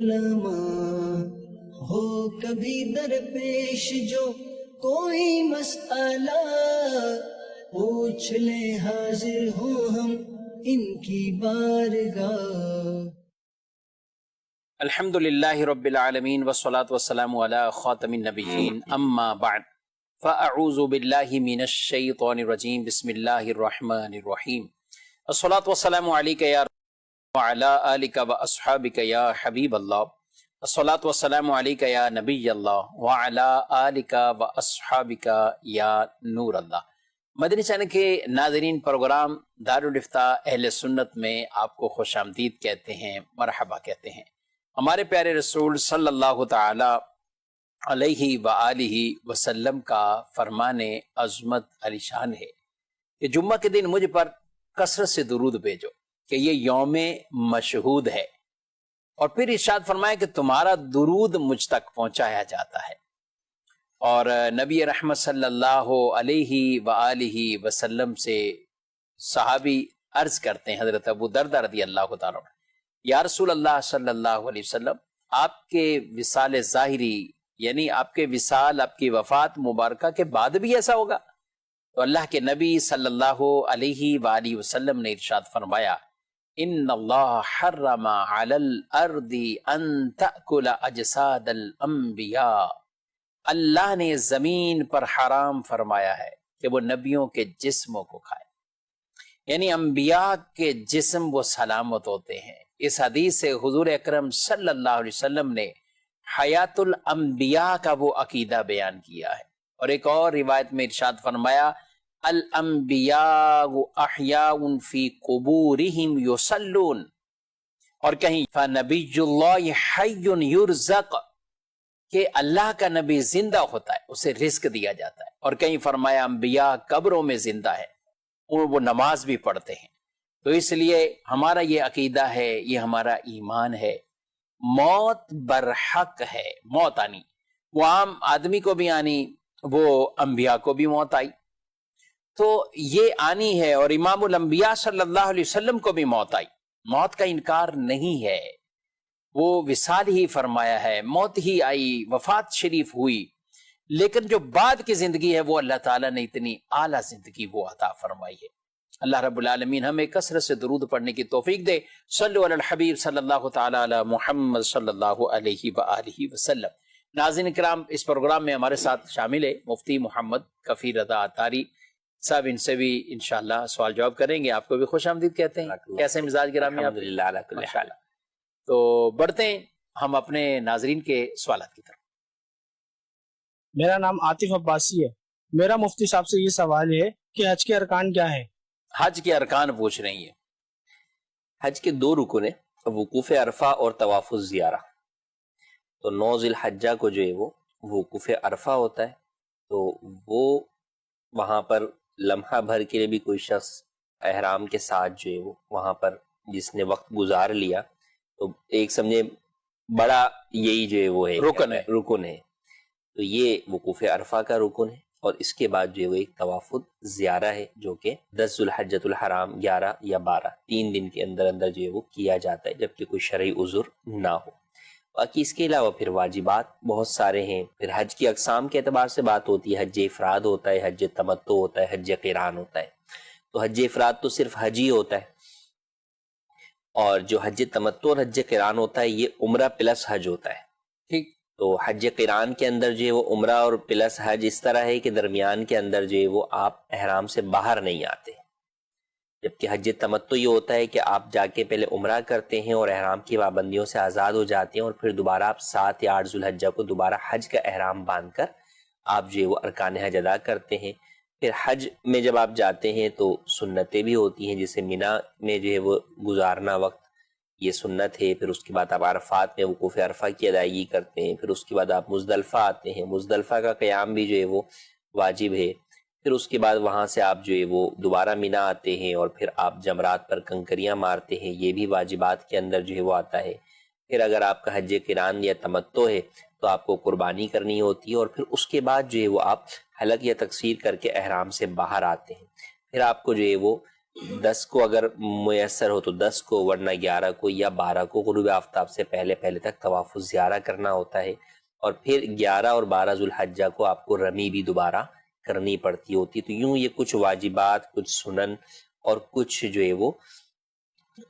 علماء ہو کبھی درپیش جو کوئی مسئلہ پوچھ لے، حاضر ہوں ہم ان کی بارگاہ۔ الحمد للہ رب العالمین والصلاة والسلام علی خاتم النبیین، اما بعد فاعوذ باللہ من الشیطان الرجیم، بسم اللہ الرحمن الرحیم۔ الصلاة والسلام علیک یا وعلی آلک واصحابک یا حبیب اللہ، الصلاة والسلام علیک یا نبی اللہ وعلی آلک واصحابک یا نور اللہ۔ مدنی چینل کے ناظرین، پروگرام دارالافتاء اہل سنت میں آپ کو خوش آمدید کہتے ہیں، مرحبا کہتے ہیں۔ ہمارے پیارے رسول صلی اللہ تعالی علیہ وآلہ وسلم کا فرمان عظمت علی شان ہے کہ جمعہ کے دن مجھ پر کثرت سے درود بھیجو کہ یہ یوم مشہود ہے، اور پھر ارشاد فرمایا کہ تمہارا درود مجھ تک پہنچایا جاتا ہے۔ اور نبی رحمت صلی اللہ علیہ وآلہ وسلم سے صحابی عرض کرتے ہیں، حضرت ابو دردہ رضی اللہ تعالیٰ عنہ، یا رسول اللہ صلی اللہ علیہ وسلم، آپ کے وصال ظاہری یعنی آپ کے وصال، آپ کی وفات مبارکہ کے بعد بھی ایسا ہوگا؟ تو اللہ کے نبی صلی اللہ علیہ وآلہ وسلم نے ارشاد فرمایا، ان اللہ حرم علی الارض ان تأکل اجساد الانبیاء، اللہ نے زمین پر حرام فرمایا ہے کہ وہ نبیوں کے جسموں کو کھائے، یعنی انبیاء کے جسم وہ سلامت ہوتے ہیں۔ اس حدیث سے حضور اکرم صلی اللہ علیہ وسلم نے حیات الانبیاء کا وہ عقیدہ بیان کیا ہے۔ اور ایک اور روایت میں ارشاد فرمایا، الانبیاء احیاء فی قبورہم یصلون، اور کہیں فنبی اللہ حی یرزق، کہ اللہ کا نبی زندہ ہوتا ہے، اسے رزق دیا جاتا ہے۔ اور کہیں فرمایا انبیاء قبروں میں زندہ ہے اور وہ نماز بھی پڑھتے ہیں۔ تو اس لیے ہمارا یہ عقیدہ ہے، یہ ہمارا ایمان ہے، موت برحق ہے، موت آنی، وہ عام آدمی کو بھی آنی، وہ انبیاء کو بھی موت آئی، تو یہ آنی ہے۔ اور امام الانبیاء صلی اللہ علیہ وسلم کو بھی موت آئی، موت کا انکار نہیں ہے، وہ وصال ہی فرمایا ہے، موت ہی آئی، وفات شریف ہوئی، لیکن جو بعد کی زندگی ہے وہ اللہ تعالیٰ نے اتنی اعلیٰ زندگی وہ عطا فرمائی ہے۔ اللہ رب العالمین ہمیں کثرت سے درود پڑھنے کی توفیق دے۔ صلو علی الحبیب صلی اللہ تعالی علی محمد صلی اللہ علیہ وآلہ وسلم۔ ناظرین کرام، اس پروگرام میں ہمارے ساتھ شامل ہے مفتی محمد کفیل رضا عطاری صاحب، ان سے بھی انشاءاللہ سوال جواب کریں گے۔ آپ کو بھی خوش آمدید کہتے ہیں، کیسے مزاج گرامی؟ الحمدللہ علی کل حال۔ تو بڑھتے ہیں ہم اپنے ناظرین کے سوالات کی طرف۔ میرا نام عاطف عباسی ہے۔ میرا مفتی صاحب سے یہ سوال ہے کہ حج کے ارکان کیا ہیں؟ حج کے ارکان پوچھ رہی ہیں۔ حج کے دو رکن ہیں، وقوف عرفہ اور طواف الزیارہ۔ تو 9 ذی الحجہ کو جو ہے وہ وقوف عرفہ ہوتا ہے، تو وہ وہاں پر لمحہ بھر کے لیے بھی کوئی شخص احرام کے ساتھ جو ہے وہ وہاں پر جس نے وقت گزار لیا، تو ایک سمجھے بڑا یہی جو ہے وہ ہے رکن ہے، تو یہ وقوف عرفہ کا رکن ہے۔ اور اس کے بعد جو ہے وہ ایک طواف الزیارہ ہے، جو کہ 10 ذی الحجۃ الحرام 11 یا 12 3 دن کے اندر اندر جو ہے وہ کیا جاتا ہے، جبکہ کوئی شرعی عذر نہ ہو۔ باقی اس کے علاوہ پھر واجبات بہت سارے ہیں۔ پھر حج کی اقسام کے اعتبار سے بات ہوتی ہے، حج افراد ہوتا ہے، حج تمتع ہوتا ہے، حج قران ہوتا ہے۔ تو حج افراد تو صرف حج ہی ہوتا ہے، اور جو حج تمتع اور حج قران ہوتا ہے یہ عمرہ پلس حج ہوتا ہے۔ ٹھیک، تو حج قران کے اندر جو ہے وہ عمرہ اور پلس حج اس طرح ہے کہ درمیان کے اندر جو ہے وہ آپ احرام سے باہر نہیں آتے، جبکہ حج تمتع یہ ہوتا ہے کہ آپ جا کے پہلے عمرہ کرتے ہیں اور احرام کی پابندیوں سے آزاد ہو جاتے ہیں، اور پھر دوبارہ آپ 7 یا 8 ذی الحجہ کو دوبارہ حج کا احرام باندھ کر آپ جو ہے وہ ارکان حج ادا کرتے ہیں۔ پھر حج میں جب آپ جاتے ہیں تو سنتیں بھی ہوتی ہیں، جیسے مینا میں جو ہے وہ گزارنا وقت، یہ سنت ہے۔ پھر اس کے بعد آپ عرفات میں وقوف عرفہ کی ادائیگی کرتے ہیں۔ پھر اس کے بعد آپ مزدلفہ آتے ہیں، مزدلفہ کا قیام بھی جو ہے وہ واجب ہے۔ پھر اس کے بعد وہاں سے آپ جو ہے وہ دوبارہ مینا آتے ہیں، اور پھر آپ جمرات پر کنکریاں مارتے ہیں، یہ بھی واجبات کے اندر جو ہے وہ آتا ہے۔ پھر اگر آپ کا حج قران یا تمتع ہے تو آپ کو قربانی کرنی ہوتی ہے، اور پھر اس کے بعد جو ہے وہ آپ حلق یا تقصیر کر کے احرام سے باہر آتے ہیں۔ پھر آپ کو جو ہے وہ 10 کو اگر میسر ہو تو 10 کو، ورنہ 11 کو یا 12 کو غروب آفتاب سے پہلے تک طواف الزیارہ کرنا ہوتا ہے، اور پھر 11 اور 12 ذوالحجہ کو آپ کو رمی بھی دوبارہ کرنی پڑتی ہوتی. تو یوں یہ کچھ واجبات، کچھ سنن اور کچھ جو ہے وہ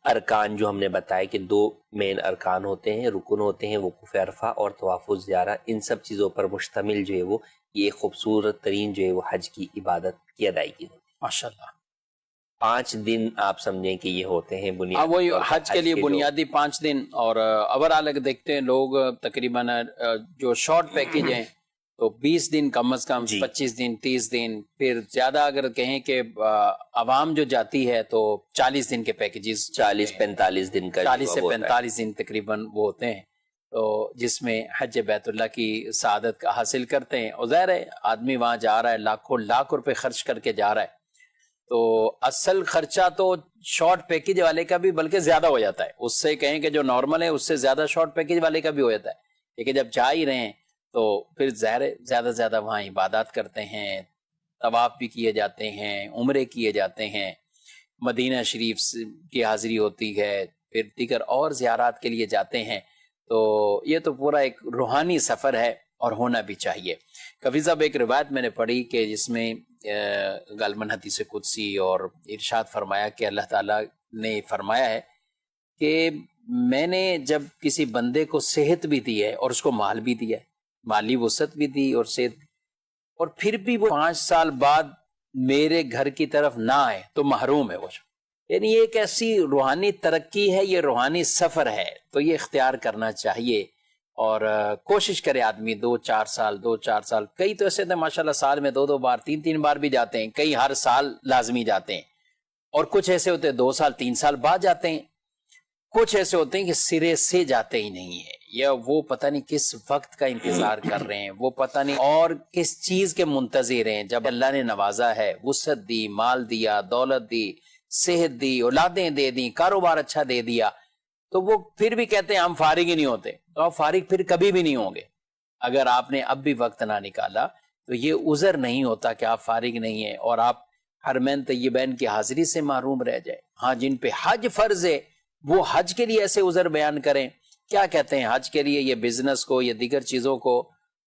ارکان جو ہم نے بتائے کہ 2 مین ارکان ہوتے ہیں، رکن ہوتے ہیں، وقوف عرفہ اور طواف الزیارہ، ان سب چیزوں پر مشتمل جو ہے وہ یہ خوبصورت ترین جو ہے وہ حج کی عبادت کی ادائیگی ہوتی ہے. ماشاءاللہ. 5 دن آپ سمجھیں کہ یہ ہوتے ہیں بنیادی وہی طور پر حج کے لیے بنیادی 5 دن. اور اوورآل اگر دیکھتے ہیں لوگ تقریباً جو شارٹ پیکیج ہیں تو 20 دن کم از کم، 25 دن، 30 دن، پھر زیادہ اگر کہیں کہ عوام جو جاتی ہے تو 40 دن کے پیکیجز، 40-45 دن کا 40 سے 45 دن تقریباً وہ ہوتے ہیں، تو جس میں حج بیت اللہ کی سعادت کا حاصل کرتے ہیں. اور ظاہر ہے آدمی وہاں جا رہا ہے، لاکھوں لاکھ روپے خرچ کر کے جا رہا ہے، تو اصل خرچہ تو شارٹ پیکیج والے کا بھی بلکہ زیادہ ہو جاتا ہے. اس سے کہیں کہ جو نارمل ہے اس سے زیادہ شارٹ پیکیج والے کا بھی ہو جاتا ہے. لیکن جب جا ہی رہے ہیں تو پھر ظاہر ہے زیادہ زیادہ وہاں عبادات کرتے ہیں، طواف بھی کیے جاتے ہیں، عمرے کیے جاتے ہیں، مدینہ شریف کی حاضری ہوتی ہے، پھر دیگر اور زیارات کے لیے جاتے ہیں. تو یہ تو پورا ایک روحانی سفر ہے اور ہونا بھی چاہیے. کفی صاحب ایک روایت میں نے پڑھی کہ جس میں غالباً حدیث قدسی اور ارشاد فرمایا کہ اللہ تعالیٰ نے فرمایا ہے کہ میں نے جب کسی بندے کو صحت بھی دی ہے اور اس کو مال بھی دیا ہے، مالی وسعت بھی دی اور صحت، اور پھر بھی وہ 5 سال بعد میرے گھر کی طرف نہ آئے تو محروم ہے وہ. یعنی یہ ایک ایسی روحانی ترقی ہے، یہ روحانی سفر ہے، تو یہ اختیار کرنا چاہیے. اور کوشش کرے آدمی 2-4 سال، کئی تو ایسے تھے ماشاءاللہ سال میں 2 بار 3 بار بھی جاتے ہیں، کئی ہر سال لازمی جاتے ہیں، اور کچھ ایسے ہوتے ہیں 2 سال 3 سال بعد جاتے ہیں، کچھ ایسے ہوتے ہیں کہ سرے سے جاتے ہی نہیں ہیں، یا وہ پتہ نہیں کس وقت کا انتظار کر رہے ہیں، وہ پتہ نہیں اور کس چیز کے منتظر ہیں. جب اللہ نے نوازا ہے، وسعت دی، مال دیا، دولت دی، صحت دی، اولادیں دے دی، کاروبار اچھا دے دیا، تو وہ پھر بھی کہتے ہیں ہم فارغ ہی نہیں ہوتے. تو آپ فارغ پھر کبھی بھی نہیں ہوں گے. اگر آپ نے اب بھی وقت نہ نکالا تو یہ عذر نہیں ہوتا کہ آپ فارغ نہیں ہیں اور آپ حرمین طیبین کی حاضری سے محروم رہ جائے. ہاں جن پہ حج فرض ہے وہ حج کے لیے ایسے عذر بیان کریں. کیا کہتے ہیں حج کے لیے یہ بزنس کو یا دیگر چیزوں کو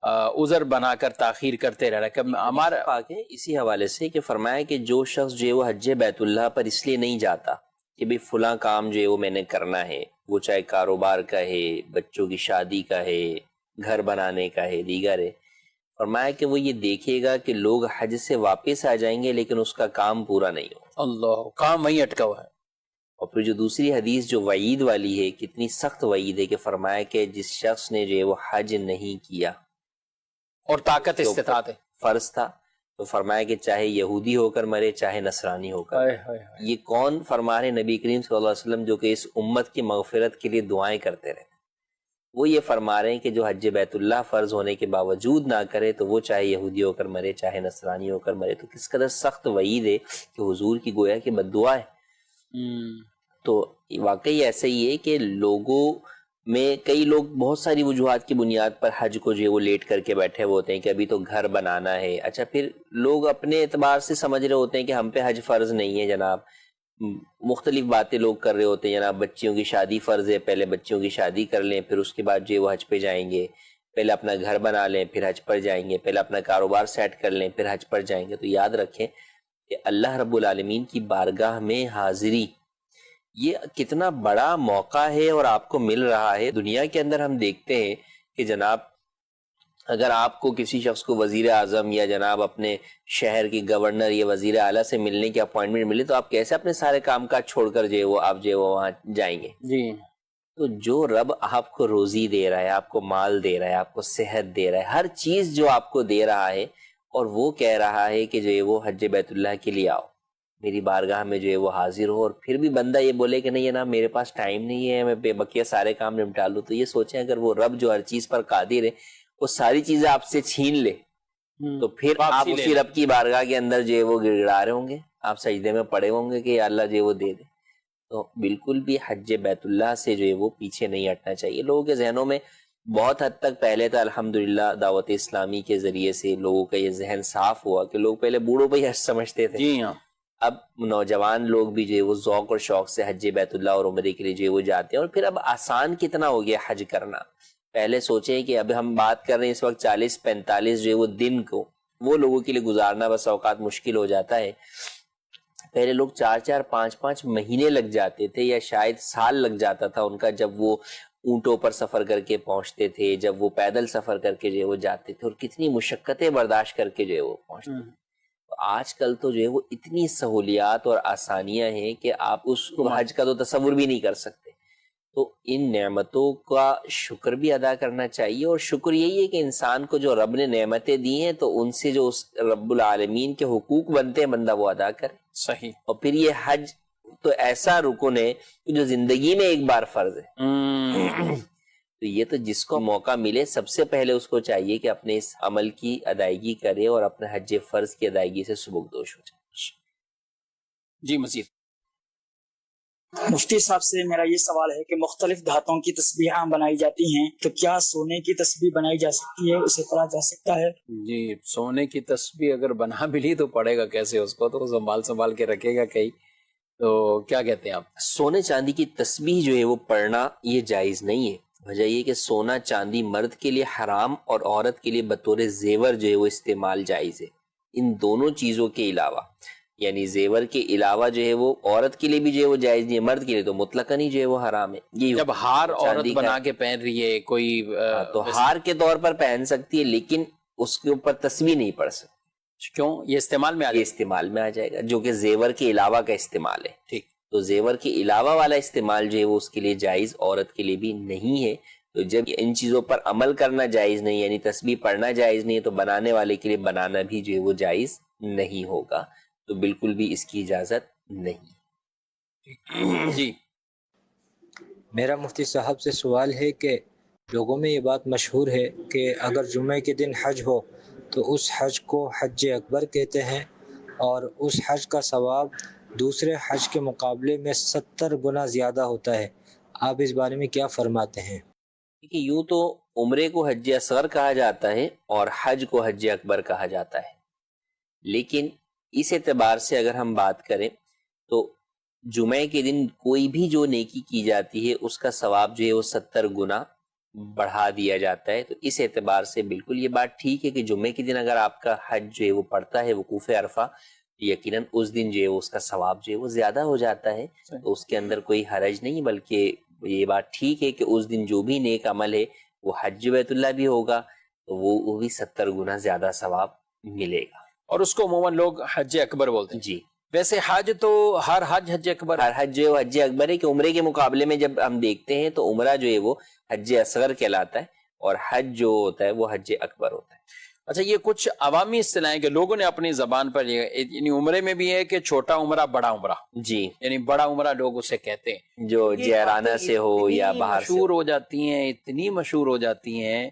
عذر بنا کر تاخیر کرتے رہنا. ہمارا پاک ہے اسی حوالے سے کہ فرمایا کہ جو شخص جو ہے وہ حج بیت اللہ پر اس لیے نہیں جاتا کہ بھی فلاں کام جو ہے وہ میں نے کرنا ہے، وہ چاہے کاروبار کا ہے، بچوں کی شادی کا ہے، گھر بنانے کا ہے، دیگر ہے، فرمایا کہ وہ یہ دیکھے گا کہ لوگ حج سے واپس آ جائیں گے لیکن اس کا کام پورا نہیں ہو. اللہ کام وہیں اٹکا ہوا ہے. اور پھر جو دوسری حدیث جو وعید والی ہے، کتنی سخت وعید ہے کہ فرمایا کہ جس شخص نے جو ہے وہ حج نہیں کیا اور طاقت استطاعت ہے، فرض تھا، تو فرمایا کہ چاہے یہودی ہو کر مرے چاہے نصرانی ہو کر. یہ کون فرما رہے؟ نبی کریم صلی اللہ علیہ وسلم جو کہ اس امت کی مغفرت کے لیے دعائیں کرتے رہے. وہ یہ فرما رہے ہیں کہ جو حج بیت اللہ فرض ہونے کے باوجود نہ کرے تو وہ چاہے یہودی ہو کر مرے چاہے نصرانی ہو کر مرے. تو کس قدر سخت وعید ہے کہ حضور کی گویا کہ بد دعا ہے. تو واقعی ایسا ہی ہے کہ لوگوں میں کئی لوگ بہت ساری وجوہات کی بنیاد پر حج کو جو ہے وہ لیٹ کر کے بیٹھے ہوتے ہیں کہ ابھی تو گھر بنانا ہے. اچھا پھر لوگ اپنے اعتبار سے سمجھ رہے ہوتے ہیں کہ ہم پہ حج فرض نہیں ہے جناب، مختلف باتیں لوگ کر رہے ہوتے ہیں جناب، بچیوں کی شادی فرض ہے، پہلے بچیوں کی شادی کر لیں پھر اس کے بعد جو ہے وہ حج پہ جائیں گے، پہلے اپنا گھر بنا لیں پھر حج پر جائیں گے، پہلے اپنا کاروبار سیٹ کر لیں پھر حج پر جائیں گے. تو یاد رکھیں کہ اللہ رب العالمین کی بارگاہ میں حاضری یہ کتنا بڑا موقع ہے اور آپ کو مل رہا ہے. دنیا کے اندر ہم دیکھتے ہیں کہ جناب اگر آپ کو کسی شخص کو وزیر اعظم یا جناب اپنے شہر کی گورنر یا وزیر اعلیٰ سے ملنے کی اپوائنٹمنٹ ملے تو آپ کیسے اپنے سارے کام کاج چھوڑ کر جو ہے وہ آپ جو ہے وہاں جائیں گے. جی تو جو رب آپ کو روزی دے رہا ہے، آپ کو مال دے رہا ہے، آپ کو صحت دے رہا ہے، ہر چیز جو آپ کو دے رہا ہے، اور وہ کہہ رہا ہے کہ جو ہے وہ حج بیت اللہ کے لیے آؤ، میری بارگاہ میں جو ہے وہ حاضر ہو، اور پھر بھی بندہ یہ بولے کہ نہیں ہے نا میرے پاس ٹائم نہیں ہے، میں بے بقیہ سارے کام نمٹا لوں. تو یہ سوچیں اگر وہ رب جو ہر چیز پر قادر ہے وہ ساری چیزیں آپ سے چھین لے تو پھر آپ اسی رب کی بارگاہ کے اندر جو ہے وہ گڑ گڑا رہے ہوں گے، آپ سجدے میں پڑے ہوں گے کہ یا اللہ جو ہے وہ دے دے. تو بالکل بھی حج بیت اللہ سے جو ہے وہ پیچھے نہیں ہٹنا چاہیے. لوگوں کے ذہنوں میں بہت حد تک پہلے تو الحمدللہ دعوت اسلامی کے ذریعے سے لوگوں کا یہ ذہن صاف ہوا کہ لوگ پہلے بوڑھوں پہ ہی حج سمجھتے تھے. جی ہاں. اب نوجوان لوگ بھی جو ہے وہ ذوق اور شوق سے حج بیت اللہ اور عمرے کے لیے جو ہے وہ جاتے ہیں. اور پھر اب آسان کتنا ہو گیا حج کرنا. پہلے سوچیں کہ اب ہم بات کر رہے ہیں اس وقت 40-45 جو ہے وہ دن کو وہ لوگوں کے لیے گزارنا بس اوقات مشکل ہو جاتا ہے. پہلے لوگ 4-4 5-5 مہینے لگ جاتے تھے یا شاید سال لگ جاتا تھا ان کا, جب وہ اونٹوں پر سفر کر کے پہنچتے تھے, جب وہ پیدل سفر کر کے جو ہے وہ جاتے تھے, اور کتنی مشقتیں برداشت کر کے جو ہے وہ پہنچتے تھے. آج کل تو جو ہے وہ اتنی سہولیات اور آسانیاں ہیں کہ آپ اس حج کا تو تصور بھی نہیں کر سکتے. تو ان نعمتوں کا شکر بھی ادا کرنا چاہیے, اور شکر یہی ہے کہ انسان کو جو رب نے نعمتیں دی ہیں تو ان سے جو اس رب العالمین کے حقوق بنتے ہیں بندہ وہ ادا کرے. صحیح. اور پھر یہ حج تو ایسا رکن ہے جو زندگی میں ایک بار فرض ہے. تو یہ تو جس کو موقع ملے سب سے پہلے اس کو چاہیے کہ اپنے اس عمل کی ادائیگی کرے اور اپنے حج فرض کی ادائیگی سے سبکدوش ہو جائے. جی مزید. مفتی صاحب سے میرا یہ سوال ہے کہ مختلف دھاتوں کی تسبیحاں بنائی جاتی ہیں, تو کیا سونے کی تسبیح بنائی جا سکتی ہے, اسے پڑھا جا سکتا ہے؟ جی سونے کی تسبیح اگر بنا بھی لی تو پڑے گا کیسے, اس کو تو سنبھال کے رکھے گا کہیں. تو کیا کہتے ہیں آپ؟ سونے چاندی کی تسبیح جو ہے وہ پڑھنا یہ جائز نہیں ہے. وجہ یہ کہ سونا چاندی مرد کے لیے حرام اور عورت کے لیے بطور زیور جو ہے وہ استعمال جائز ہے. ان دونوں چیزوں کے علاوہ, یعنی زیور کے علاوہ جو ہے وہ عورت کے لیے بھی جو ہے وہ جائز نہیں ہے, مرد کے لیے تو مطلقاً ہی جو ہے وہ حرام ہے. یہ جب ہار عورت بنا کے پہن رہی ہے کوئی تو ہار کے طور پر پہن سکتی ہے, لیکن اس کے اوپر تسبیح نہیں پڑھ سکتی. کیوں؟ یہ استعمال میں آ جائے گا جو کہ زیور کے علاوہ کا استعمال ہے. ٹھیک. تو زیور کے علاوہ والا استعمال جو ہے وہ اس کے لیے جائز, عورت کے لیے بھی نہیں ہے. تو جب ان چیزوں پر عمل کرنا جائز نہیں, یعنی تسبیح پڑھنا جائز نہیں, تو بنانے والے کے لیے بنانا بھی جو ہے وہ جائز نہیں ہوگا. تو بالکل بھی اس کی اجازت نہیں. جی. میرا مفتی صاحب سے سوال ہے کہ لوگوں میں یہ بات مشہور ہے کہ اگر جمعے کے دن حج ہو تو اس حج کو حج اکبر کہتے ہیں, اور اس حج کا ثواب دوسرے حج کے مقابلے میں 70 گنا زیادہ ہوتا ہے. آپ اس بارے میں کیا فرماتے ہیں؟ کہ یوں تو عمرے کو حج اصغر کہا جاتا ہے اور حج کو حج اکبر کہا جاتا ہے, لیکن اس اعتبار سے اگر ہم بات کریں تو جمعے کے دن کوئی بھی جو نیکی کی جاتی ہے اس کا ثواب جو ہے وہ 70 گنا بڑھا دیا جاتا ہے. تو اس اعتبار سے بالکل یہ بات ٹھیک ہے کہ جمعے کے دن اگر آپ کا حج جو ہے وہ پڑتا ہے وقوف عرفہ, یقیناً اس دن جو ہے اس کا ثواب جو ہے وہ زیادہ ہو جاتا ہے. تو اس کے اندر کوئی حرج نہیں, بلکہ یہ بات ٹھیک ہے کہ اس دن جو بھی نیک عمل ہے وہ حج بیت اللہ بھی ہوگا تو وہ بھی 70 گنا زیادہ ثواب ملے گا. اور اس کو عموماً لوگ حج اکبر بولتے ہیں. جی. ویسے حج تو ہر حج اکبر, ہر حج جو ہے حج اکبر ہے, کہ عمرے کے مقابلے میں جب ہم دیکھتے ہیں تو عمرہ جو ہے وہ حج اصغر کہلاتا ہے اور حج جو ہوتا ہے وہ حج اکبر ہوتا ہے. اچھا, یہ کچھ عوامی اصطلاحیں کہ لوگوں نے اپنی زبان پر, یعنی عمرے میں بھی ہے کہ چھوٹا عمرہ بڑا عمرہ, جی, یعنی بڑا عمرہ لوگ اسے کہتے ہیں, جو جیرانہ سے ہو یا باہر سے مشہور ہو جاتی ہیں, اتنی مشہور ہو جاتی ہیں,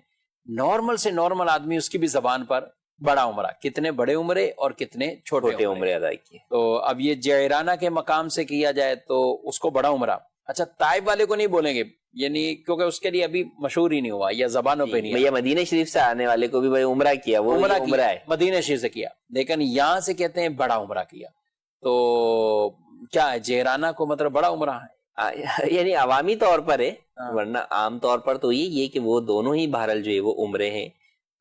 نارمل سے نارمل آدمی اس کی بھی زبان پر بڑا عمرہ, کتنے بڑے عمرے اور کتنے چھوٹے عمرے ادا کیے. تو اب یہ جیرانہ کے مقام سے کیا جائے تو اس کو بڑا عمرہ. اچھا, طائف والے کو نہیں بولیں گے, یعنی کیونکہ اس کے لیے ابھی مشہور ہی نہیں ہوا یا زبانوں پہ نہیں. یا مدینہ شریف سے آنے والے کو بھی بھائی عمرہ کیا, وہ عمرہ ہے, مدینہ شریف سے کیا, لیکن یہاں سے کہتے ہیں بڑا عمرہ کیا. تو کیا ہے, جیرانہ کو مطلب بڑا عمرہ ہے, یعنی عوامی طور پر ہے, ورنہ عام طور پر تو یہ کہ وہ دونوں ہی بہرحال جو ہے وہ عمرے ہیں,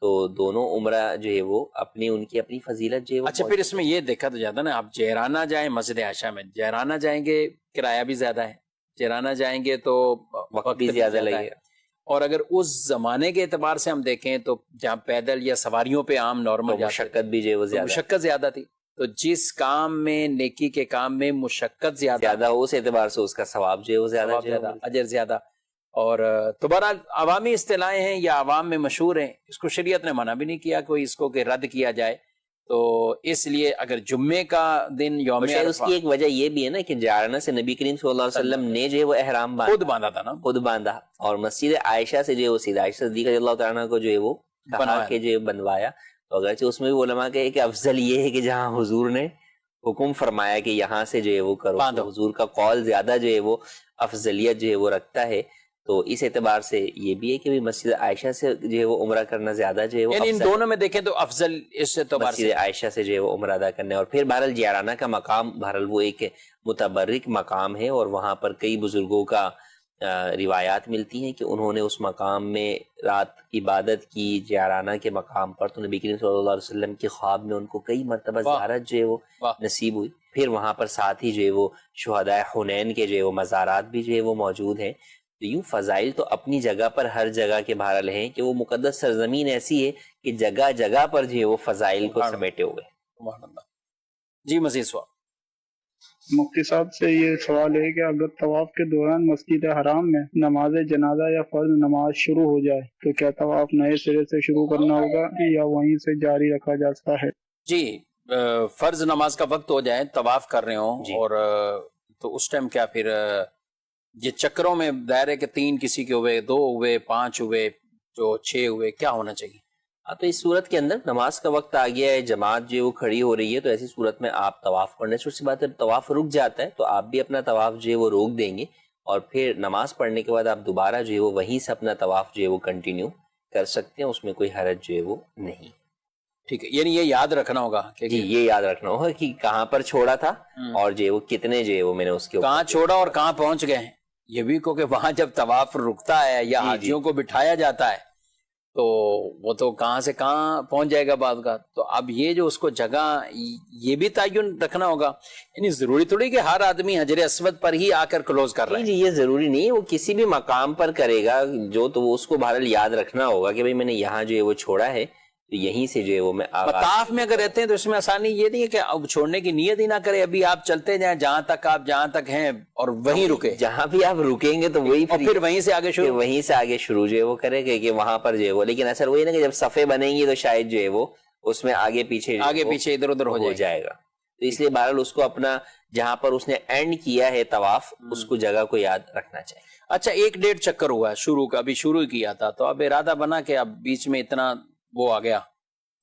تو دونوں عمرہ جو ہے وہ ان کی اپنی فضیلت جو ہے. اچھا, پھر اس میں یہ دیکھا تو جاتا نا, آپ جیرانہ جائیں مسجد عائشہ میں, جیرانہ جائیں گے کرایہ بھی زیادہ ہے, جیرانہ جائیں گے تو وقت بھی زیادہ لگے گا, اور اگر اس زمانے کے اعتبار سے ہم دیکھیں تو جہاں پیدل یا سواریوں پہ عام نارمل مشقت بھی جو ہے وہ مشقت زیادہ تھی, تو جس کام میں نیکی کے کام میں مشقت زیادہ ہو اس اعتبار سے اس کا ثواب جو ہے وہ زیادہ, اجر زیادہ. اور تو بہرحال عوامی اصطلاحیں ہیں یا عوام میں مشہور ہیں, اس کو شریعت نے منع بھی نہیں کیا کوئی اس کو کہ رد کیا جائے. تو اس لیے اگر جمعے کا دن یوم عرفہ, اس کی ایک وجہ یہ بھی ہے نا کہ جارانہ سے نبی کریم صلی اللہ علیہ وسلم نے جو ہے وہ احرام خود باندھا تھا نا, خود باندھا, اور مسجد عائشہ سے جو ہے وہ سیدھا عائشہ صدیقہ رضی اللہ تعالیٰ عنہ کو جو ہے وہ کہا کہ جو بنوایا. تو اگرچہ اس میں بھی علماء کہے کہ افضل یہ ہے کہ جہاں حضور نے حکم فرمایا کہ یہاں سے جو ہے وہ کرو, حضور کا قول زیادہ جو ہے وہ افضلیت جو ہے وہ رکھتا ہے. تو اس اعتبار سے یہ بھی ہے کہ مسجد عائشہ سے جو ہے وہ عمرہ کرنا زیادہ جو ہے وہ یعنی ان افضل دونوں میں دیکھیں تو افضل اس اعتبار مسجد سے عائشہ سے جو ہے وہ عمرہ ادا کرنا ہے. اور پھر بہرحال جیرانہ کا مقام بہرحال وہ ایک متبرک مقام ہے، اور وہاں پر کئی بزرگوں کا روایات ملتی ہیں کہ انہوں نے اس مقام میں رات عبادت کی جیرانہ کے مقام پر، تو نبی کریم صلی اللہ علیہ وسلم کے خواب میں ان کو کئی مرتبہ واہ زیارت جو ہے وہ واہ نصیب ہوئی. پھر وہاں پر ساتھ ہی جو ہے وہ شہدائے حنین کے جو ہے وہ مزارات بھی جو ہے وہ موجود ہیں. تو یوں فضائل تو اپنی جگہ پر ہر جگہ کے بہرحال ہیں کہ وہ مقدس سرزمین ایسی ہے کہ جگہ جگہ پر جو ہے وہ فضائل کو سمیٹے ہوئے. سبحان اللہ. جی مزید سوال. مفتی صاحب سے یہ سوال ہے کہ اگر طواف کے دوران مسجد حرام میں نماز جنازہ یا فرض نماز شروع ہو جائے تو کیا طواف نئے سرے سے شروع کرنا ہوگا یا وہیں سے جاری رکھا جا سکتا ہے؟ جی فرض نماز کا وقت ہو جائے، طواف کر رہے ہوں جی. اور تو اس ٹائم کیا پھر یہ چکروں میں دائرے کے 3 کسی کے ہوئے، 2 ہوئے، 5 ہوئے، جو 6 ہوئے، کیا ہونا چاہیے؟ تو اس صورت کے اندر نماز کا وقت آ گیا ہے، جماعت جو وہ کھڑی ہو رہی ہے، تو ایسی صورت میں آپ طواف کرنے سے سی بات ہے، طواف رک جاتا ہے تو آپ بھی اپنا طواف جو ہے وہ روک دیں گے، اور پھر نماز پڑھنے کے بعد آپ دوبارہ جو ہے وہ وہیں سے اپنا طواف جو ہے وہ کنٹینیو کر سکتے ہیں، اس میں کوئی حرج جو ہے وہ نہیں. ٹھیک ہے، یعنی یہ یاد رکھنا ہوگا کہ جی یہ یاد رکھنا ہوگا کہ کہاں پر چھوڑا تھا اور جو ہے وہ کتنے جو ہے وہ میں نے اس کے کہاں چھوڑا اور کہاں پہنچ گئے ہیں. یہ بھی کیونکہ وہاں جب طواف رکتا ہے یا حاجیوں کو بٹھایا جاتا ہے تو وہ تو کہاں سے کہاں پہنچ جائے گا بعد کا. تو اب یہ جو اس کو جگہ یہ بھی تعین رکھنا ہوگا، یعنی ضروری تھوڑی کہ ہر آدمی حجر اسود پر ہی آ کر کلوز کر رہا ہے. جی یہ ضروری نہیں ہے، وہ کسی بھی مقام پر کرے گا جو، تو وہ اس کو بہرحال یاد رکھنا ہوگا کہ بھئی میں نے یہاں جو ہے وہ چھوڑا ہے تو یہیں سے جو ہے وہ میں طواف میں اگر رہتے ہیں تو اس میں آسانی یہ نہیں ہے کہ اب چھوڑنے کی نیت ہی نہ کرے، ابھی آپ چلتے جائیں جہاں تک آپ جہاں تک ہیں اور وہیں رکے، جہاں بھی آپ رکیں گے تو وہی اور پھر وہیں سے آگے شروع، وہیں سے آگے شروع جو ہے وہ کرے گا کہ وہاں پر جو ہے وہ. لیکن اثر وہی نا کہ جب صفحے بنیں گی تو شاید جو ہے وہ اس میں آگے پیچھے ادھر ادھر ہو جائے گا. تو اس لیے بہرحال اس کو اپنا جہاں پر اس نے اینڈ کیا ہے طواف اس کو جگہ کو یاد رکھنا چاہیے. اچھا 1-1.5 چکر ہوا شروع کا، ابھی شروع کیا تھا تو اب ارادہ بنا کہ اب بیچ میں اتنا وہ آ گیا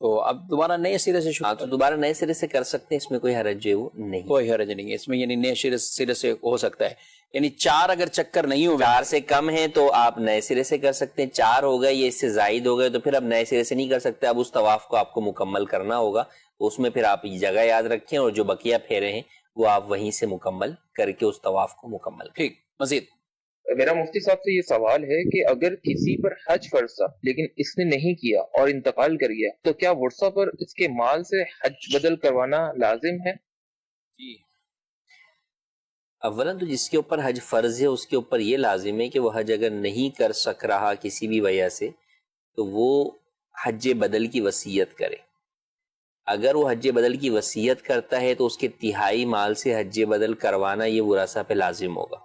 تو اب دوبارہ نئے سرے سے شروع، تو دوبارہ نئے سرے سے کر سکتے ہیں، اس میں کوئی حرج جو ہے وہ نہیں، کوئی حرج نہیں ہے اس میں. یعنی نئے سرے سے ہو سکتا ہے، یعنی 4 اگر چکر نہیں ہوئے، 4 سے کم ہے تو آپ نئے سرے سے کر سکتے ہیں. 4 ہو گئے یا اس سے زائد ہو گئے تو پھر اب نئے سرے سے نہیں کر سکتے. اب اس طواف کو آپ کو مکمل کرنا ہوگا، اس میں پھر آپ یہ جگہ یاد رکھیں اور جو بقیہ پھیرے ہیں وہ آپ وہیں سے مکمل کر کے اس طواف کو مکمل کریں. ٹھیک. مزید میرا مفتی صاحب سے یہ سوال ہے کہ اگر کسی پر حج فرض تھا لیکن اس نے نہیں کیا اور انتقال کر گیا تو کیا ورثہ پر اس کے مال سے حج بدل کروانا لازم ہے؟ جی اولا تو جس کے اوپر حج فرض ہے اس کے اوپر یہ لازم ہے کہ وہ حج اگر نہیں کر سک رہا کسی بھی وجہ سے تو وہ حج بدل کی وصیت کرے. اگر وہ حج بدل کی وصیت کرتا ہے تو اس کے تہائی مال سے حج بدل کروانا یہ ورثہ پہ لازم ہوگا.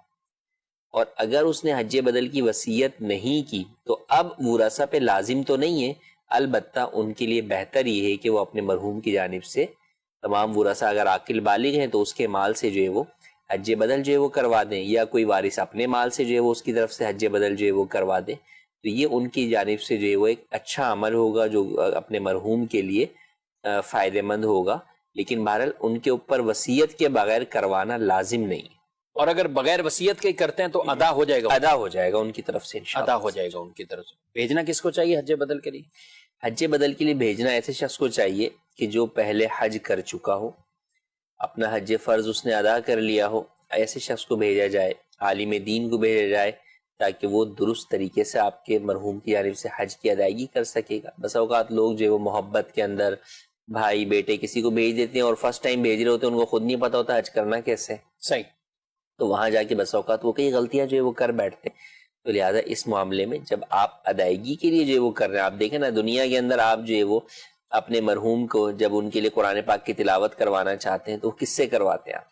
اور اگر اس نے حج بدل کی وصیت نہیں کی تو اب ورثہ پہ لازم تو نہیں ہے، البتہ ان کے لیے بہتر یہ ہے کہ وہ اپنے مرحوم کی جانب سے تمام ورثہ اگر عاقل بالغ ہیں تو اس کے مال سے جو ہے وہ حج بدل جو ہے وہ کروا دیں، یا کوئی وارث اپنے مال سے جو ہے وہ اس کی طرف سے حج بدل جو ہے وہ کروا دیں. تو یہ ان کی جانب سے جو ہے وہ ایک اچھا عمل ہوگا جو اپنے مرحوم کے لیے فائدہ مند ہوگا. لیکن بہرحال ان کے اوپر وصیت کے بغیر کروانا لازم نہیں ہے. اور اگر بغیر وصیت کے کرتے ہیں تو ادا ہو جائے گا، ادا ہو جائے گا ان کی طرف سے انشاءاللہ. ادا ہو جائے گا ان کی طرف سے. بھیجنا کس کو چاہیے حج بدل کے لیے؟ حج بدل کے لیے بھیجنا ایسے شخص کو چاہیے کہ جو پہلے حج کر چکا ہو، اپنا حج فرض اس نے ادا کر لیا ہو، ایسے شخص کو بھیجا جائے. عالم دین کو بھیجا جائے تاکہ وہ درست طریقے سے آپ کے مرحوم کی جانب سے حج کی ادائیگی کر سکے گا. بس اوقات لوگ جو ہے وہ محبت کے اندر بھائی بیٹے کسی کو بھیج دیتے ہیں اور فرسٹ ٹائم بھیج رہے ہوتے ہیں، ان کو خود نہیں پتا ہوتا حج کرنا کیسے. صحیح. تو وہاں جا کے بس اوقات وہ کئی غلطیاں جو ہے وہ کر بیٹھتے ہیں. تو لہٰذا اس معاملے میں جب آپ ادائیگی کے لیے جو ہے وہ کر رہے ہیں، آپ دیکھیں نا دنیا کے اندر آپ جو ہے وہ اپنے مرحوم کو جب ان کے لیے قرآن پاک کی تلاوت کروانا چاہتے ہیں تو کس سے کرواتے ہیں؟ آپ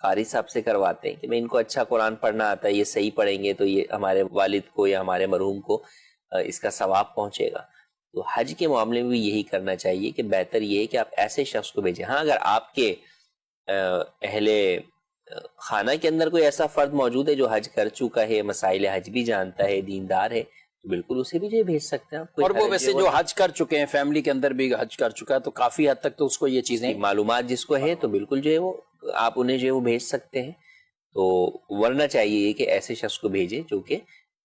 قاری صاحب سے کرواتے ہیں کہ میں ان کو اچھا قرآن پڑھنا آتا ہے، یہ صحیح پڑھیں گے تو یہ ہمارے والد کو یا ہمارے مرحوم کو اس کا ثواب پہنچے گا. تو حج کے معاملے میں بھی یہی کرنا چاہیے کہ بہتر یہ ہے کہ آپ ایسے شخص کو بھیجیں. ہاں اگر آپ کے اہل خانہ کے اندر کوئی ایسا فرد موجود ہے جو حج کر چکا ہے، مسائل حج بھی جانتا ہے، دیندار ہے، تو بالکل اسے بھی جو بھیج سکتے ہیں. اور وہ ویسے جو حج کر چکے ہیں، فیملی کے اندر بھی حج کر چکا ہے تو کافی حد تک تو اس کو یہ چیزیں معلومات جس کو ہے تو بالکل جو ہے وہ آپ انہیں جو ہے وہ بھیج سکتے ہیں. تو ورنہ چاہیے کہ ایسے شخص کو بھیجیں جو کہ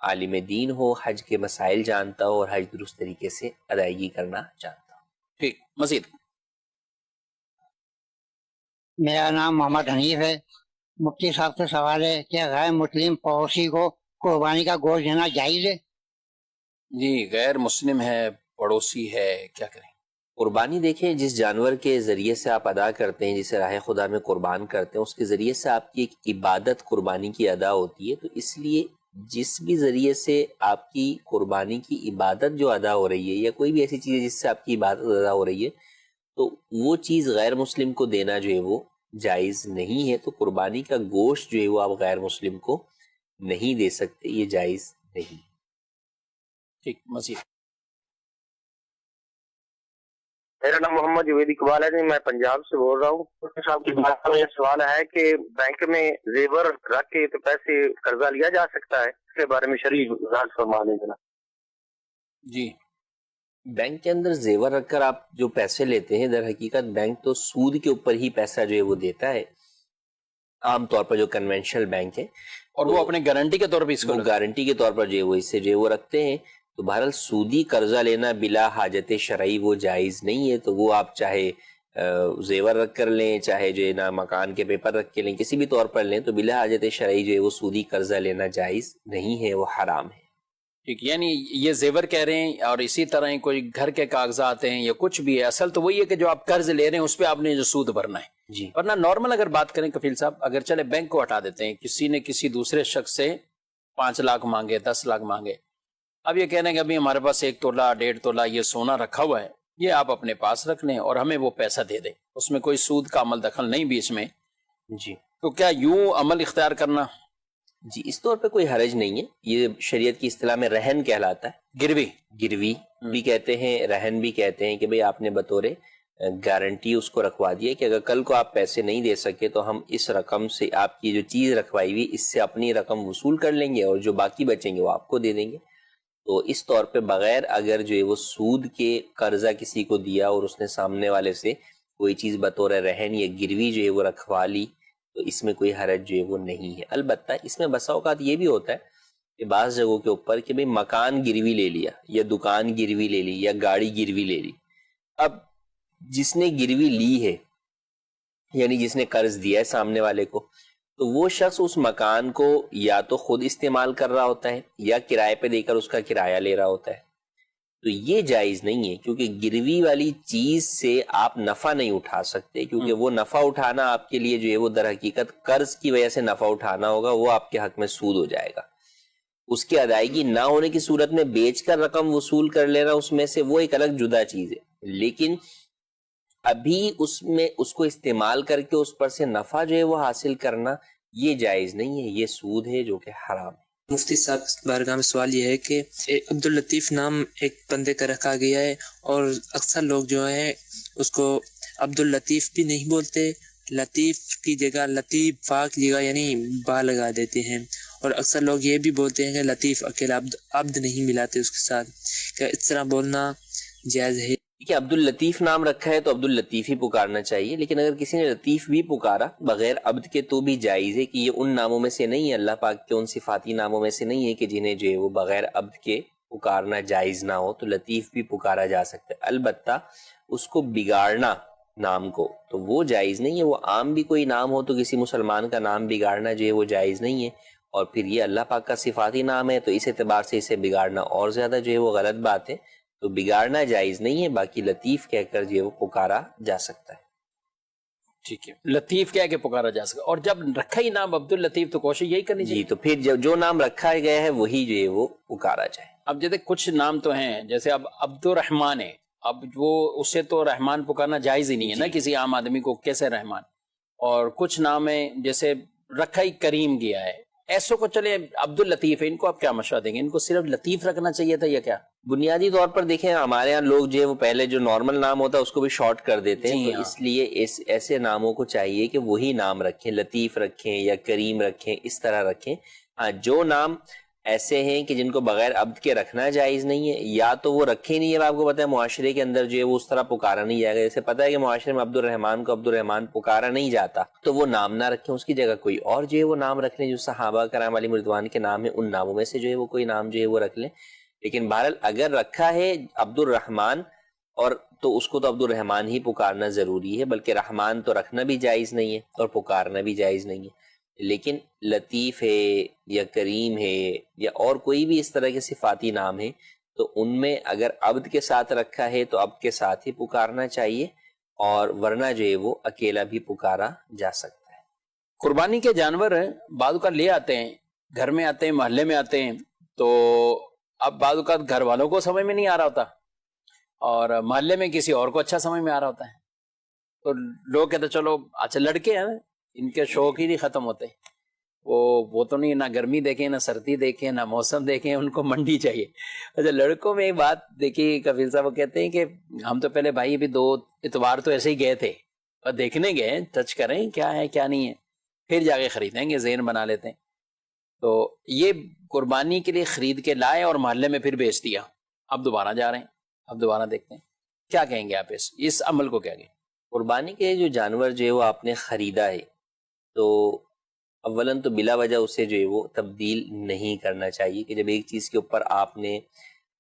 عالم دین ہو، حج کے مسائل جانتا ہو اور حج درست طریقے سے ادائیگی کرنا جانتا ہو۔ ٹھیک، مزید؟ میرا نام محمد حنیف ہے۔ مفتی صاحب سے سوال ہے کہ غیر مسلم پڑوسی کو قربانی کا گوشت دینا جائز ہے؟ جی، غیر مسلم ہے، پڑوسی ہے، کیا کریں؟ قربانی دیکھیں، جس جانور کے ذریعے سے آپ ادا کرتے ہیں، جسے راہ خدا میں قربان کرتے ہیں، اس کے ذریعے سے آپ کی ایک عبادت قربانی کی ادا ہوتی ہے، تو اس لیے جس بھی ذریعے سے آپ کی قربانی کی عبادت جو ادا ہو رہی ہے، یا کوئی بھی ایسی چیز ہے جس سے آپ کی عبادت ادا ہو رہی ہے، تو وہ چیز غیر مسلم کو دینا جو ہے وہ جائز نہیں ہے۔ تو قربانی کا گوشت جو ہے وہ آپ غیر مسلم کو نہیں دے سکتے، یہ جائز نہیں۔ ٹھیک، مزید؟ میرا نام محمد جوید اقبال ہے جی، میں پنجاب سے بول رہا ہوں۔ صاحب کی بات میں یہ سوال ہے کہ بینک میں زیور رکھ کے تو پیسے قرضہ لیا جا سکتا ہے، اس کے بارے میں شرعی وضاحت فرما دیں جناب۔ جی، بینک کے اندر زیور رکھ کر آپ جو پیسے لیتے ہیں، در حقیقت بینک تو سود کے اوپر ہی پیسہ جو ہے وہ دیتا ہے، عام طور پر جو کنونشنل بینک ہے، اور وہ اپنے گارنٹی کے طور پہ اس کو گارنٹی کے طور پر جو ہے وہ اس سے جو ہے وہ رکھتے ہیں۔ تو بہرحال سودی قرضہ لینا بلا حاجت شرعی وہ جائز نہیں ہے۔ تو وہ آپ چاہے زیور رکھ کر لیں، چاہے جو ہے نا مکان کے پیپر رکھ کے لیں، کسی بھی طور پر لیں، تو بلا حاجت شرعی جو ہے وہ سودی قرضہ لینا جائز نہیں ہے، وہ حرام ہے۔ ٹھیک، یعنی یہ زیور کہہ رہے ہیں، اور اسی طرح ہی کوئی گھر کے کاغذات ہیں یا کچھ بھی ہے، اصل تو وہی ہے کہ جو آپ قرض لے رہے ہیں اس پہ آپ نے جو سود بھرنا ہے۔ جی، ورنہ نارمل اگر بات کریں کفیل صاحب، اگر چلے بینک کو ہٹا دیتے ہیں، کسی نے کسی دوسرے شخص سے 5 لاکھ مانگے، 10 لاکھ مانگے، اب یہ کہہ رہے ہیں کہ ابھی ہمارے پاس 1 تولہ 1.5 تولہ یہ سونا رکھا ہوا ہے، یہ آپ اپنے پاس رکھ لیں اور ہمیں وہ پیسہ دے دیں، اس میں کوئی سود کا عمل دخل نہیں بیچ میں، جی، تو کیا یوں عمل اختیار کرنا؟ جی، اس طور پہ کوئی حرج نہیں ہے۔ یہ شریعت کی اصطلاح میں رہن کہلاتا ہے، گروی بھی کہتے ہیں، رہن بھی کہتے ہیں، کہ بھئی آپ نے بطور گارنٹی اس کو رکھوا دیا کہ اگر کل کو آپ پیسے نہیں دے سکے تو ہم اس رقم سے آپ کی جو چیز رکھوائی ہوئی اس سے اپنی رقم وصول کر لیں گے اور جو باقی بچیں گے وہ آپ کو دے دیں گے۔ تو اس طور پہ بغیر اگر جو ہے وہ سود کے قرضہ کسی کو دیا اور اس نے سامنے والے سے کوئی چیز بطور رہن یا گروی جو ہے وہ رکھوا لی، تو اس میں کوئی حرج جو ہے وہ نہیں ہے۔ البتہ اس میں بسا اوقات یہ بھی ہوتا ہے کہ بعض جگہوں کے اوپر کہ بھئی مکان گروی لے لیا، یا دکان گروی لے لی، یا گاڑی گروی لے لی۔ اب جس نے گروی لی ہے، یعنی جس نے قرض دیا ہے سامنے والے کو، تو وہ شخص اس مکان کو یا تو خود استعمال کر رہا ہوتا ہے یا کرائے پہ دے کر اس کا کرایہ لے رہا ہوتا ہے۔ تو یہ جائز نہیں ہے، کیونکہ گروی والی چیز سے آپ نفع نہیں اٹھا سکتے، کیونکہ وہ نفع اٹھانا آپ کے لیے جو ہے وہ در حقیقت قرض کی وجہ سے نفع اٹھانا ہوگا، وہ آپ کے حق میں سود ہو جائے گا۔ اس کی ادائیگی نہ ہونے کی صورت میں بیچ کر رقم وصول کر لینا اس میں سے، وہ ایک الگ جدا چیز ہے، لیکن ابھی اس میں اس کو استعمال کر کے اس پر سے نفع جو ہے وہ حاصل کرنا یہ جائز نہیں ہے، یہ سود ہے جو کہ حرام ہے۔ مفتی صاحب بارگاہ میں سوال یہ ہے کہ عبداللطیف نام ایک بندے کا رکھا گیا ہے، اور اکثر لوگ جو ہیں اس کو عبداللطیف بھی نہیں بولتے، لطیف کی جگہ لطیف فا کی جگہ یعنی با لگا دیتے ہیں، اور اکثر لوگ یہ بھی بولتے ہیں کہ لطیف اکیلا عبد نہیں ملاتے اس کے ساتھ، کہ اس طرح بولنا جائز ہے؟ کہ عبداللطیف نام رکھا ہے تو عبداللطیف ہی پکارنا چاہیے، لیکن اگر کسی نے لطیف بھی پکارا بغیر عبد کے تو بھی جائز ہے، کہ یہ ان ناموں میں سے نہیں ہے، اللہ پاک کے ان صفاتی ناموں میں سے نہیں ہے کہ جنہیں جو ہے وہ بغیر عبد کے پکارنا جائز نہ ہو، تو لطیف بھی پکارا جا سکتا ہے۔ البتہ اس کو بگاڑنا نام کو تو وہ جائز نہیں ہے۔ وہ عام بھی کوئی نام ہو تو کسی مسلمان کا نام بگاڑنا جو ہے وہ جائز نہیں ہے، اور پھر یہ اللہ پاک کا صفاتی نام ہے تو اس اعتبار سے اسے بگاڑنا اور زیادہ جو ہے وہ غلط بات ہے، تو بگاڑنا جائز نہیں ہے، باقی لطیف کہہ کر جو ہے وہ پکارا جا سکتا ہے۔ ٹھیک ہے، لطیف کہہ کے پکارا جا سکتا، اور جب رکھا ہی نام عبداللطیف تو کوشش یہی کرنی چاہیے جی، تو پھر جو نام رکھا گیا ہے وہی جو ہے وہ پکارا جائے۔ اب جیسے کچھ نام تو ہیں، جیسے اب عبد الرحمن ہے، اب وہ اسے تو رحمان پکارنا جائز ہی نہیں ہے نا، کسی عام آدمی کو کیسے رحمان، اور کچھ نام ہے جیسے رکھا ہی کریم گیا ہے، ایسوں کو چلے عبداللطیف ہے، ان کو آپ کیا مشورہ دیں گے؟ ان کو صرف لطیف رکھنا چاہیے تھا یا کیا؟ بنیادی طور پر دیکھیں ہمارے ہاں لوگ جو ہے وہ پہلے جو نارمل نام ہوتا ہے اس کو بھی شارٹ کر دیتے ہیں، تو اس لیے ایسے ناموں کو چاہیے کہ وہی نام رکھیں، لطیف رکھیں یا کریم رکھیں، اس طرح رکھیں۔ ہاں، جو نام ایسے ہیں کہ جن کو بغیر عبد کے رکھنا جائز نہیں ہے، یا تو وہ رکھے نہیں ہے، آپ کو پتہ ہے معاشرے کے اندر جو ہے وہ اس طرح پکارا نہیں جائے گا، جیسے پتہ ہے کہ معاشرے میں عبد الرحمن کو عبد الرحمن پکارا نہیں جاتا، تو وہ نام نہ رکھیں، اس کی جگہ کوئی اور جو ہے وہ نام رکھ لیں جو صحابہ کرام علیہم رضوان کے نام ہے، ان ناموں میں سے جو ہے وہ کوئی نام جو ہے وہ رکھ لیں۔ لیکن بہرحال اگر رکھا ہے عبد الرحمن اور تو اس کو تو عبد الرحمن ہی پکارنا ضروری ہے، بلکہ رحمان تو رکھنا بھی جائز نہیں ہے اور پکارنا بھی جائز نہیں ہے۔ لیکن لطیف ہے یا کریم ہے یا اور کوئی بھی اس طرح کے صفاتی نام ہے تو ان میں اگر عبد کے ساتھ رکھا ہے تو عبد کے ساتھ ہی پکارنا چاہیے، اور ورنہ جو ہے وہ اکیلا بھی پکارا جا سکتا ہے۔ قربانی کے جانور بعض اوقات لے آتے ہیں، گھر میں آتے ہیں، محلے میں آتے ہیں، تو اب بعض اوقات گھر والوں کو سمجھ میں نہیں آ رہا ہوتا اور محلے میں کسی اور کو اچھا سمجھ میں آ رہا ہوتا ہے، تو لوگ کہتے چلو اچھا لڑکے ہیں ان کے شوق ہی نہیں ختم ہوتے، وہ تو نہیں، نہ گرمی دیکھیں نہ سردی دیکھیں نہ موسم دیکھیں، ان کو منڈی چاہیے۔ اچھا لڑکوں میں ایک بات دیکھی کفیل صاحب، وہ کہتے ہیں کہ ہم تو پہلے بھائی ابھی 2 اتوار تو ایسے ہی گئے تھے اور دیکھنے گئے، ٹچ کریں کیا ہے کیا نہیں ہے، پھر جا کے خریدیں گے، ذہن بنا لیتے ہیں۔ تو یہ قربانی کے لیے خرید کے لائے اور محلے میں پھر بیچ دیا، اب دوبارہ جا رہے ہیں، اب دوبارہ دیکھتے ہیں، کیا کہیں گے آپ اس عمل کو کیا کہیں؟ قربانی کے جو جانور جو ہے وہ آپ نے خریدا ہے تو اولاً تو بلا وجہ اسے جو ہے وہ تبدیل نہیں کرنا چاہیے، کہ جب ایک چیز کے اوپر آپ نے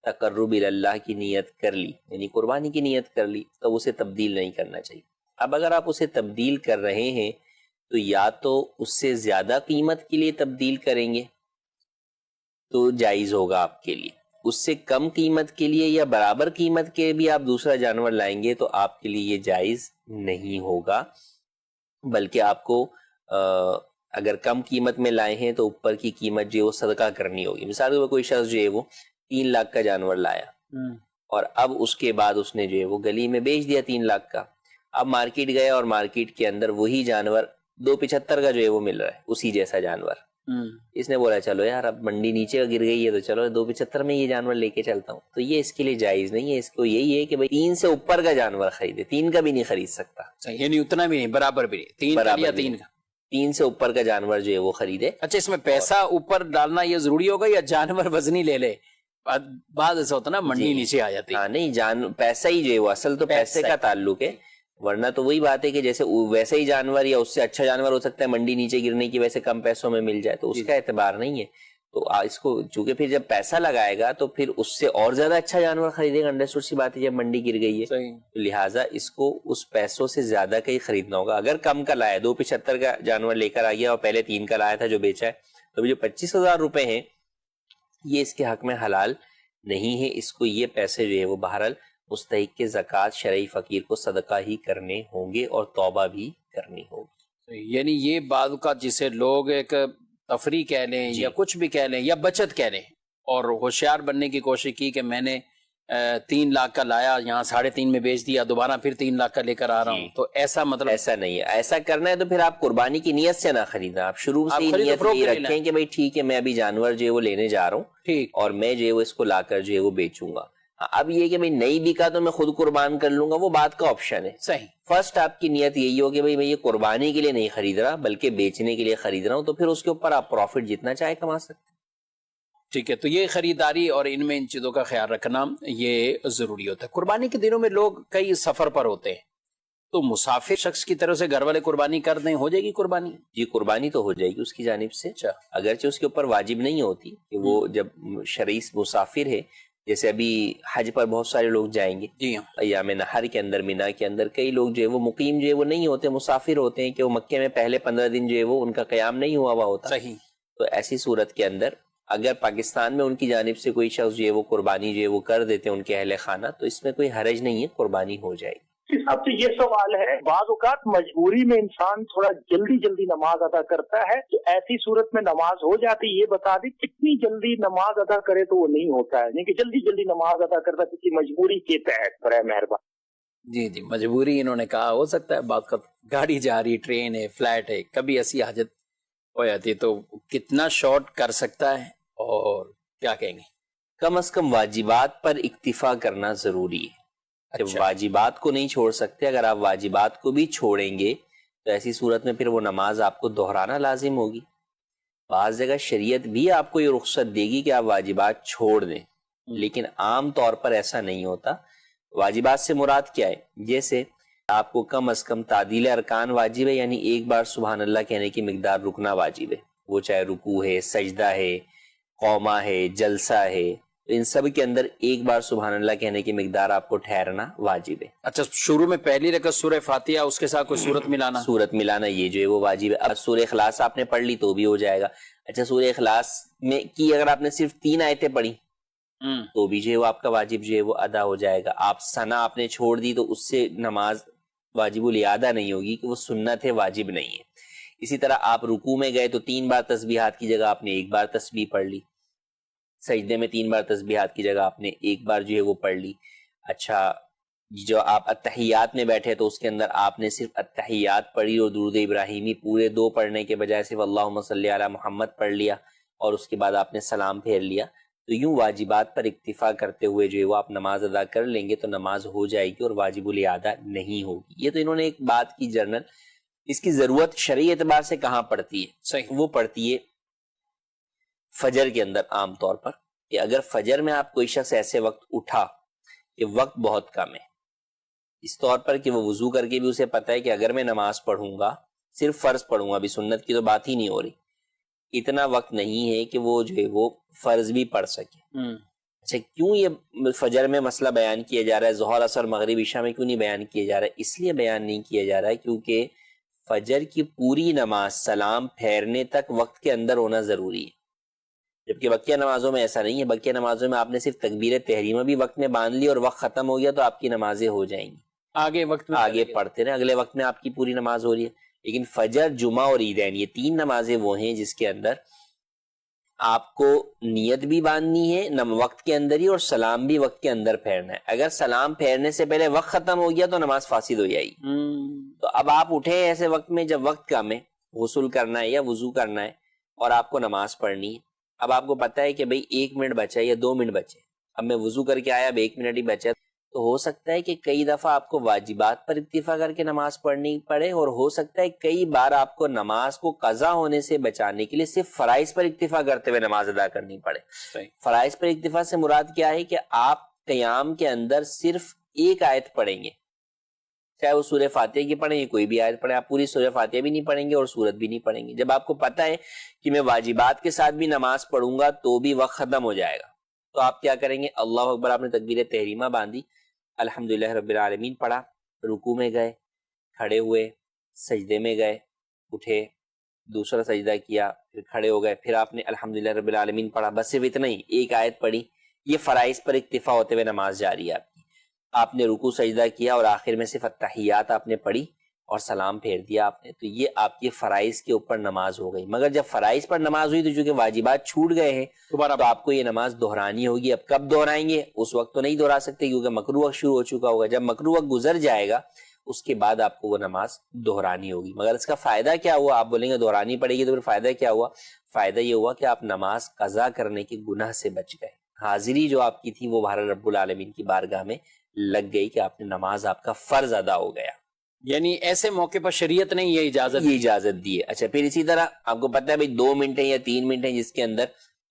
تقرب اللہ کی نیت کر لی، یعنی قربانی کی نیت کر لی، تو اسے تبدیل نہیں کرنا چاہیے۔ اب اگر آپ اسے تبدیل کر رہے ہیں تو یا تو اس سے زیادہ قیمت کے لیے تبدیل کریں گے تو جائز ہوگا آپ کے لیے، اس سے کم قیمت کے لیے یا برابر قیمت کے بھی آپ دوسرا جانور لائیں گے تو آپ کے لیے یہ جائز نہیں ہوگا، بلکہ آپ کو اگر کم قیمت میں لائے ہیں تو اوپر کی قیمت جو ہے وہ صدقہ کرنی ہوگی۔ مثال کے طور پر کوئی شخص جو ہے وہ 3 لاکھ کا جانور لایا اور اب اس کے بعد اس نے جو ہے وہ گلی میں بیچ دیا 3 لاکھ کا، اب مارکیٹ گیا اور مارکیٹ کے اندر وہی جانور 275 کا جو ہے وہ مل رہا ہے، اسی جیسا جانور۔ اس نے بولا چلو یار اب منڈی نیچے گر گئی ہے تو چلو 275 میں یہ جانور لے کے چلتا ہوں، تو یہ اس کے لیے جائز نہیں ہے۔ اس کو یہی ہے کہ بھائی 3 سے اوپر کا جانور خریدے، 3 کا بھی نہیں خرید سکتا، یعنی اتنا بھی نہیں، برابر بھی نہیں، 3 کا یا 3 کا، 3 سے اوپر کا جانور جو ہے وہ خریدے۔ اچھا اس میں پیسہ اوپر ڈالنا یہ ضروری ہوگا یا جانور وزنی لے لے؟ بعد ایسا ہوتا نا منڈی نیچے آ جاتی۔ ہاں نہیں، پیسہ ہی جو ہے وہ اصل تو پیسے کا تعلق ہے، ورنہ تو وہی بات ہے کہ جیسے ویسا ہی جانور یا اس سے اچھا جانور ہو سکتا ہے منڈی نیچے گرنے کی وجہ سے کم پیسوں میں مل جائے، تو اس کا اعتبار نہیں ہے۔ تو اس کو چونکہ پھر جب پیسہ لگائے گا تو پھر اس سے اور زیادہ اچھا جانور خریدے گا، انڈرسٹوڈ سی بات ہے، جب منڈی گر گئی ہے تو لہٰذا اس کو اس پیسوں سے زیادہ کا ہی خریدنا ہوگا۔ اگر کم کا لایا، 275 کا جانور لے کر آ گیا اور پہلے 3 کا لایا تھا جو بیچا ہے، تو جو 25,000 روپے ہیں یہ اس کے حق میں حلال نہیں ہے، اس کو یہ پیسے جو ہے وہ بہرحال مستحق کے زکوٰۃ شرعی فقیر کو صدقہ ہی کرنے ہوں گے اور توبہ بھی کرنی ہوگی۔ یعنی یہ بعض اوقات جسے لوگ ایک تفریح کہہ لیں یا کچھ بھی کہہ لیں یا بچت کہہ لیں، اور ہوشیار بننے کی کوشش کی کہ میں نے 3 لاکھ کا لایا، یہاں 3.5 میں بیچ دیا، دوبارہ پھر 3 لاکھ کا لے کر آ رہا ہوں، تو ایسا مطلب ایسا نہیں ہے۔ ایسا کرنا ہے تو پھر آپ قربانی کی نیت سے نہ خریدنا، آپ شروع سے نیت یہ رکھیں کہ بھائی ٹھیک ہے میں ابھی جانور جو ہے وہ لینے جا رہا ہوں اور میں جو ہے وہ اس کو لا کر جو ہے وہ بیچوں گا۔ اب یہ کہ بھائی نہیں بکا تو میں خود قربان کر لوں گا، وہ بات کا آپشن ہے۔ صحیح، فرسٹ آپ کی نیت یہی ہو کہ بھائی میں یہ قربانی کے لیے نہیں خرید رہا بلکہ بیچنے کے لیے خرید رہا ہوں، تو پھر اس کے اوپر آپ پروفٹ جتنا چاہے کما سکتے ہیں۔ ٹھیک ہے، تو یہ خریداری اور ان میں ان چیزوں کا خیال رکھنا یہ ضروری ہوتا ہے۔ قربانی کے دنوں میں لوگ کئی سفر پر ہوتے ہیں، تو مسافر شخص کی طرف سے گھر والے قربانی کر دیں، ہو جائے گی قربانی؟ جی قربانی تو ہو جائے گی اس کی جانب سے، اگرچہ اس کے اوپر واجب نہیں ہوتی کہ وہ جب شرعی مسافر ہے، جیسے ابھی حج پر بہت سارے لوگ جائیں گے، جی ہاں، ایام نحر کے اندر، مینا کے اندر کئی لوگ جو ہے وہ مقیم جو ہے وہ نہیں ہوتے، مسافر ہوتے ہیں کہ وہ مکے میں پہلے 15 دن جو ہے وہ ان کا قیام نہیں ہوا ہوا ہوتا۔ صحیح، تو ایسی صورت کے اندر اگر پاکستان میں ان کی جانب سے کوئی شخص جو ہے وہ قربانی جو ہے وہ کر دیتے ہیں ان کے اہل خانہ، تو اس میں کوئی حرج نہیں ہے، قربانی ہو جائے گی۔ اب تو یہ سوال ہے، بعض اوقات مجبوری میں انسان تھوڑا جلدی نماز ادا کرتا ہے، تو ایسی صورت میں نماز ہو جاتی، یہ بتا دی کتنی جلدی نماز ادا کرے تو وہ نہیں ہوتا ہے، یعنی کہ جلدی نماز ادا کرتا کسی مجبوری کے تحت، برائے مہربان۔ جی مجبوری انہوں نے کہا، ہو سکتا ہے بات کا گاڑی جا رہی، ٹرین ہے، فلائٹ ہے، کبھی ایسی حاجت ہو جاتی ہے، تو کتنا شارٹ کر سکتا ہے اور کیا کہیں گے؟ کم از کم واجبات پر اکتفا کرنا ضروری ہے۔ جب واجبات کو نہیں چھوڑ سکتے، اگر آپ واجبات کو بھی چھوڑیں گے تو ایسی صورت میں پھر وہ نماز آپ کو دہرانا لازم ہوگی۔ بعض جگہ شریعت بھی آپ کو یہ رخصت دے گی کہ آپ واجبات چھوڑ دیں، لیکن عام طور پر ایسا نہیں ہوتا۔ واجبات سے مراد کیا ہے؟ جیسے آپ کو کم از کم تعدیل ارکان واجب ہے، یعنی ایک بار سبحان اللہ کہنے کی مقدار رکنا واجب ہے، وہ چاہے رکوع ہے، سجدہ ہے، قومہ ہے، جلسہ ہے، ان سب کے اندر ایک بار سبحان اللہ کہنے کی مقدار آپ کو ٹھہرنا واجب ہے۔ اچھا، شروع میں پہلی رکعت سورہ فاتحہ، اس کے ساتھ کوئی سورت ملانا؟ سورت ملانا یہ جو ہے وہ واجب ہے۔ اب سورہ اخلاص آپ نے پڑھ لی تو بھی ہو جائے گا۔ اچھا، سورہ اخلاص میں کی اگر آپ نے صرف 3 آیتیں پڑھی تو بھی جو ہے وہ آپ کا واجب جو ہے وہ ادا ہو جائے گا۔ آپ ثنا آپ نے چھوڑ دی تو اس سے نماز واجب الاعادہ نہیں ہوگی کہ وہ سنت ہے، واجب نہیں ہے۔ اسی طرح آپ رکوع میں گئے تو 3 بار تسبیحات کی جگہ آپ نے 1 بار تسبیح پڑھ لی، سجدے میں 3 بار تسبیحات کی جگہ آپ نے 1 بار جو ہے وہ پڑھ لی۔ اچھا، جو آپ اتحیات میں بیٹھے تو اس کے اندر آپ نے صرف اتحیات پڑھی اور درود ابراہیمی پورے 2 پڑھنے کے بجائے صرف اللہم صلی علی محمد پڑھ لیا اور اس کے بعد آپ نے سلام پھیر لیا۔ تو یوں واجبات پر اکتفا کرتے ہوئے جو ہے وہ آپ نماز ادا کر لیں گے تو نماز ہو جائے گی اور واجب الاعادہ نہیں ہوگی۔ یہ تو انہوں نے ایک بات کی جنرل، اس کی ضرورت شرعی اعتبار سے کہاں پڑتی ہے؟ صحیح، وہ پڑتی ہے فجر کے اندر عام طور پر، کہ اگر فجر میں آپ کوئی شخص ایسے وقت اٹھا کہ وقت بہت کم ہے، اس طور پر کہ وہ وضو کر کے بھی اسے پتہ ہے کہ اگر میں نماز پڑھوں گا، صرف فرض پڑھوں گا، ابھی سنت کی تو بات ہی نہیں ہو رہی، اتنا وقت نہیں ہے کہ وہ جو ہے وہ فرض بھی پڑھ سکے۔ اچھا، کیوں یہ فجر میں مسئلہ بیان کیا جا رہا ہے، ظہر اثر مغرب عشاء میں کیوں نہیں بیان کیا جا رہا ہے؟ اس لیے بیان نہیں کیا جا رہا ہے کیونکہ فجر کی پوری نماز سلام پھیرنے تک وقت کے اندر ہونا ضروری ہے، جبکہ بقیہ نمازوں میں ایسا نہیں ہے۔ بقیہ نمازوں میں آپ نے صرف تکبیر تحریمہ بھی وقت میں باندھ لی اور وقت ختم ہو گیا تو آپ کی نمازیں ہو جائیں گی، آگے وقت میں آگے پڑھتے رہے، اگلے وقت میں آپ کی پوری نماز ہو رہی ہے۔ لیکن فجر، جمعہ اور عیدین، یہ 3 نمازیں وہ ہیں جس کے اندر آپ کو نیت بھی باندھنی ہے وقت کے اندر ہی اور سلام بھی وقت کے اندر پھیرنا ہے۔ اگر سلام پھیرنے سے پہلے وقت ختم ہو گیا تو نماز فاسد ہو جائے گی۔ تو اب آپ اٹھے ایسے وقت میں جب وقت کم ہے، غسل کرنا ہے یا وضو کرنا ہے اور آپ کو نماز پڑھنی ہے، اب آپ کو پتہ ہے کہ بھئی 1 منٹ بچا ہے یا 2 منٹ بچے، اب میں وضو کر کے آیا، اب 1 منٹ ہی بچا، تو ہو سکتا ہے کہ کئی دفعہ آپ کو واجبات پر اکتفا کر کے نماز پڑھنی پڑے اور ہو سکتا ہے کئی بار آپ کو نماز کو قضا ہونے سے بچانے کے لیے صرف فرائض پر اکتفا کرتے ہوئے نماز ادا کرنی پڑے۔ فرائض پر اکتفا سے مراد کیا ہے کہ آپ قیام کے اندر صرف 1 آیت پڑھیں گے، چاہے وہ سورہ فاتحہ کی پڑھیں یا کوئی بھی آیت پڑھیں، آپ پوری سورہ فاتحہ بھی نہیں پڑھیں گے اور سورت بھی نہیں پڑھیں گے۔ جب آپ کو پتہ ہے کہ میں واجبات کے ساتھ بھی نماز پڑھوں گا تو بھی وقت ختم ہو جائے گا، تو آپ کیا کریں گے؟ اللہ اکبر، آپ نے تکبیر تحریمہ باندھی، الحمدللہ رب العالمین پڑھا، رکوع میں گئے، کھڑے ہوئے، سجدے میں گئے، اٹھے، دوسرا سجدہ کیا، پھر کھڑے ہو گئے، پھر آپ نے الحمدللہ رب العالمین پڑھا، بس صرف اتنا ہی، 1 آیت پڑھی۔ یہ فرائض پر اکتفا ہوتے ہوئے نماز جاری ہے آپ کی۔ آپ نے رکوع سجدہ کیا اور آخر میں صرف التحیات آپ نے پڑھی اور سلام پھیر دیا آپ نے، تو یہ آپ کی فرائض کے اوپر نماز ہو گئی۔ مگر جب فرائض پر نماز ہوئی تو چونکہ واجبات چھوٹ گئے ہیں تو آپ کو یہ نماز دہرانی ہوگی۔ اب کب دہرائیں گے؟ اس وقت تو نہیں دہرا سکتے کیونکہ مکروہ وقت شروع ہو چکا ہوگا۔ جب مکروہ وقت گزر جائے گا اس کے بعد آپ کو وہ نماز دہرانی ہوگی۔ مگر اس کا فائدہ کیا ہوا؟ آپ بولیں گے دہرانی پڑے گی تو پھر فائدہ کیا ہوا؟ فائدہ یہ ہوا کہ آپ نماز قضا کرنے کے گناہ سے بچ گئے، حاضری جو آپ کی تھی وہ بہر رب العالمین کی بارگاہ میں لگ گئی کہ آپ نے نماز، آپ کا فرض ادا ہو گیا۔ یعنی ایسے موقع پر شریعت نے یہ اجازت دی ہے۔ اچھا، پھر اسی طرح آپ کو پتہ ہے بھئی 2 منٹ ہیں یا 3 منٹ ہیں جس کے اندر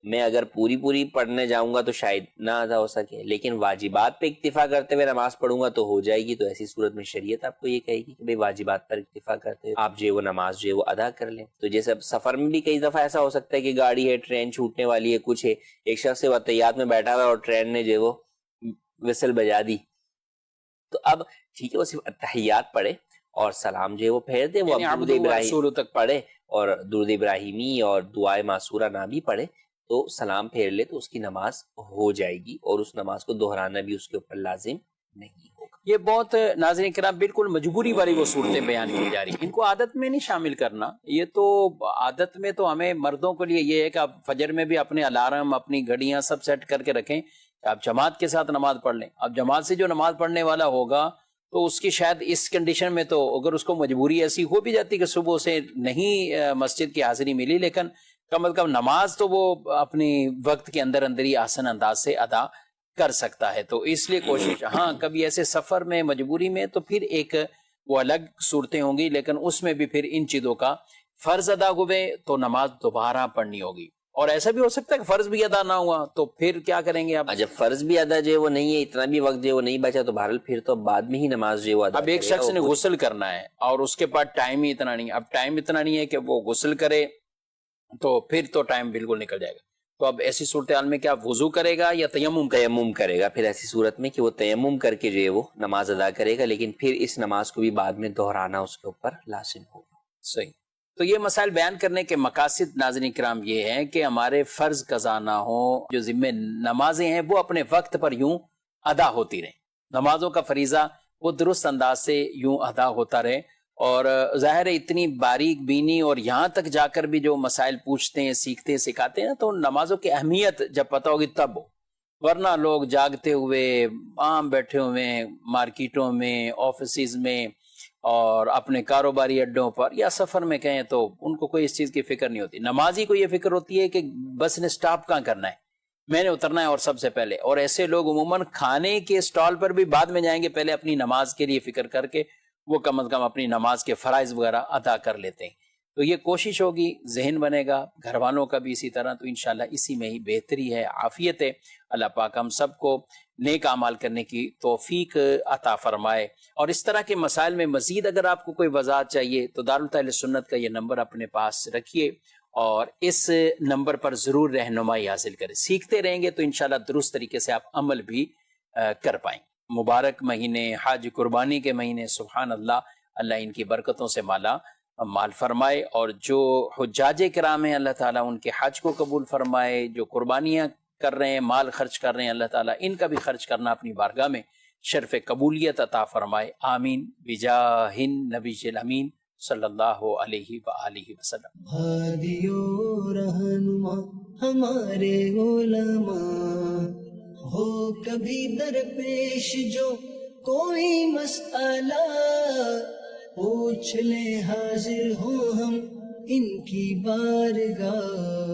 میں اگر پوری پڑھنے جاؤں گا تو شاید نہ ادا ہو سکے، لیکن واجبات پہ اکتفا کرتے ہوئے نماز پڑھوں گا تو ہو جائے گی۔ تو ایسی صورت میں شریعت آپ کو یہ کہے گی کہ بھئی واجبات پر اکتفا کرتے ہوئے آپ جو ہے وہ نماز جو ہے وہ ادا کر لیں۔ تو جیسے سفر میں بھی کئی دفعہ ایسا ہو سکتا ہے کہ گاڑی ہے، ٹرین چھوٹنے والی ہے، کچھ ہے، ایک شخص اتحیات میں بیٹھا ہوا اور ٹرین نے جو ہے وہ وسل بجا دی، تو اب ٹھیک ہے وہ صرف اتحیات پڑھے اور سلام جو ہے وہ پھیر دے، وہ درود ابراہیم تک پڑھے اور درود ابراہیمی اور دعائے معصورہ نہ بھی پڑھے تو سلام پھیر لے تو اس کی نماز ہو جائے گی اور اس نماز کو دہرانا بھی اس کے اوپر لازم نہیں ہوگا۔ یہ بہت ناظرین کرام بالکل مجبوری والی وہ صورتیں بیان کی جا رہی ہیں، ان کو عادت میں نہیں شامل کرنا۔ یہ تو عادت میں تو ہمیں مردوں کے لیے یہ ہے کہ آپ فجر میں بھی اپنے الارم، اپنی گھڑیاں سب سیٹ کر کے رکھیں کہ آپ جماعت کے ساتھ نماز پڑھ لیں۔ اب جماعت سے جو نماز پڑھنے والا ہوگا تو اس کی شاید اس کنڈیشن میں تو اگر اس کو مجبوری ایسی ہو بھی جاتی کہ صبح سے نہیں مسجد کی حاضری ملی، لیکن کم از کم نماز تو وہ اپنی وقت کے اندر ہی آسان انداز سے ادا کر سکتا ہے۔ تو اس لیے کوشش، ہاں کبھی ایسے سفر میں مجبوری میں تو پھر ایک وہ الگ صورتیں ہوں گی، لیکن اس میں بھی پھر ان چیزوں کا فرض ادا ہوئے تو نماز دوبارہ پڑھنی ہوگی. اور ایسا بھی ہو سکتا ہے کہ فرض بھی ادا نہ ہوا تو پھر کیا کریں گے آپ؟ جب فرض بھی ادا جو ہے وہ نہیں ہے، اتنا بھی وقت جو ہے وہ نہیں بچا، تو بہرحال پھر تو بعد میں ہی نماز جو ہے وہ ادا. اب ایک شخص نے غسل کرنا ہے اور اس کے پاس ٹائم ہی اتنا نہیں، اب ٹائم اتنا نہیں ہے کہ وہ غسل کرے، تو پھر تو ٹائم بالکل نکل جائے گا. تو اب ایسی صورتحال میں کیا وضو کرے گا یا تیمم کرے گا؟ پھر ایسی صورت میں کہ وہ تیمم کر کے جو ہے وہ نماز ادا کرے گا، لیکن پھر اس نماز کو بھی بعد میں دہرانا اس کے اوپر لازم ہوگا. صحیح. تو یہ مسائل بیان کرنے کے مقاصد ناظرین کرام یہ ہیں کہ ہمارے فرض قضا نہ ہوں، جو ذمہ نمازیں ہیں وہ اپنے وقت پر یوں ادا ہوتی رہیں، نمازوں کا فریضہ وہ درست انداز سے یوں ادا ہوتا رہے. اور ظاہر ہے اتنی باریک بینی اور یہاں تک جا کر بھی جو مسائل پوچھتے ہیں، سیکھتے ہیں، سکھاتے ہیں، تو نمازوں کی اہمیت جب پتہ ہوگی تب ہو. ورنہ لوگ جاگتے ہوئے عام بیٹھے ہوئے ہیں مارکیٹوں میں، آفیسز میں اور اپنے کاروباری اڈوں پر یا سفر میں کہیں، تو ان کو کوئی اس چیز کی فکر نہیں ہوتی. نمازی کو یہ فکر ہوتی ہے کہ بس نے سٹاپ کہاں کرنا ہے، میں نے اترنا ہے اور سب سے پہلے. اور ایسے لوگ عموماً کھانے کے سٹال پر بھی بعد میں جائیں گے، پہلے اپنی نماز کے لیے فکر کر کے وہ کم از کم اپنی نماز کے فرائض وغیرہ ادا کر لیتے ہیں. تو یہ کوشش ہوگی، ذہن بنے گا، گھر والوں کا بھی اسی طرح، تو انشاءاللہ اسی میں ہی بہتری ہے، عافیت ہے. اللہ پاک ہم سب کو نیک اعمال کرنے کی توفیق عطا فرمائے. اور اس طرح کے مسائل میں مزید اگر آپ کو کوئی وضاحت چاہیے تو دارالتعلیم سنت کا یہ نمبر اپنے پاس رکھیے اور اس نمبر پر ضرور رہنمائی حاصل کریں. سیکھتے رہیں گے تو انشاءاللہ درست طریقے سے آپ عمل بھی کر پائیں. مبارک مہینے، حج قربانی کے مہینے، سبحان اللہ، اللہ ان کی برکتوں سے مال فرمائے. اور جو حجاج کرام ہیں اللہ تعالیٰ ان کے حج کو قبول فرمائے. جو قربانیاں کر رہے ہیں، مال خرچ کر رہے ہیں، اللہ تعالیٰ ان کا بھی خرچ کرنا اپنی بارگاہ میں شرف قبولیت عطا فرمائے. آمین بجاہ النبی الامین صلی اللہ علیہ وآلہ وسلم. ہادی و رہنما ہمارے علماء، ہو کبھی درپیش جو کوئی مسئلہ، پوچھ لیں حاضر ہوں ہم ان کی بارگاہ.